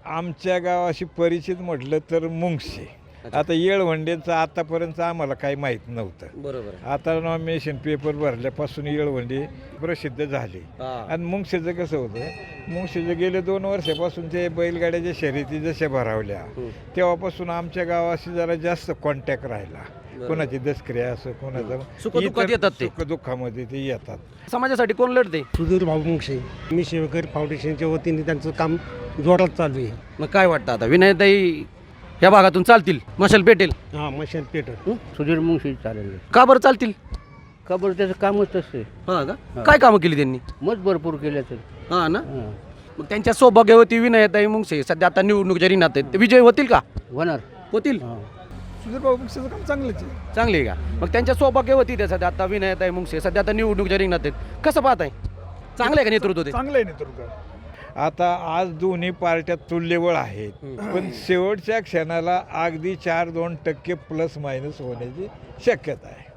आमच्या गावाशी परिचित म्हटलं तर मुंगशी. आता येळवंडेचं आतापर्यंत आम्हाला काही माहीत नव्हतं. बरोबर आता नॉमिनेशन पेपर भरल्यापासून येळवंडी प्रसिद्ध झाली. आणि मुंगशीचं कसं होतं, मुंगशीचं गेले 2 वर्षापासून ते बैलगाड्याच्या शर्यती जशा भरावल्या तेव्हापासून आमच्या गावाशी जरा जास्त कॉन्टॅक्ट राहिला. कोणाची दसक्रिया असो, कोणाचं सुखदुःखात येतात ते. सुखदुःखामध्ये ते येतात. समाजासाठी कोण लढते? सुधीर भाऊ मुंगशे. मी सेवेकर फाउंडेशनच्या वतीने त्यांचं काम जोरात चालू आहे. मग काय वाटतं आता विनयताई या भागातून चालतील, मशाल पेटेल? हां, मशाल पेटर. सुधीर मुंगशी चालेल. का बरं चालतील? खबर त्याचं कामच तसं आहे. हा का? काय कामं केली त्यांनी? मत भरपूर केलं तर. हा ना. मग त्यांच्या सौभाग्यवती विनयताई मुंगसे सध्या आता निवडणूक जरी नाते ते विजय होतील का? होणार. होतील. सुधीर भाऊ मुंगशीचं काम चांगलंच आहे. चांगली आहे का? मग त्यांच्या सौभाग्यवती ते सध्या आता विनयताई मुंगसे सध्या आता निवडणूक जरी नाते कसं पाहताय? चांगलं आहे का नेतृत्व ते? चांगलं आहे नेतृत्व. आता आज दोन्ही पार्ट्या तुल्यबळ आहेत, पण शेवटच्या क्षणाला अगदी 4-2% प्लस मायनस होण्याची शक्यता आहे.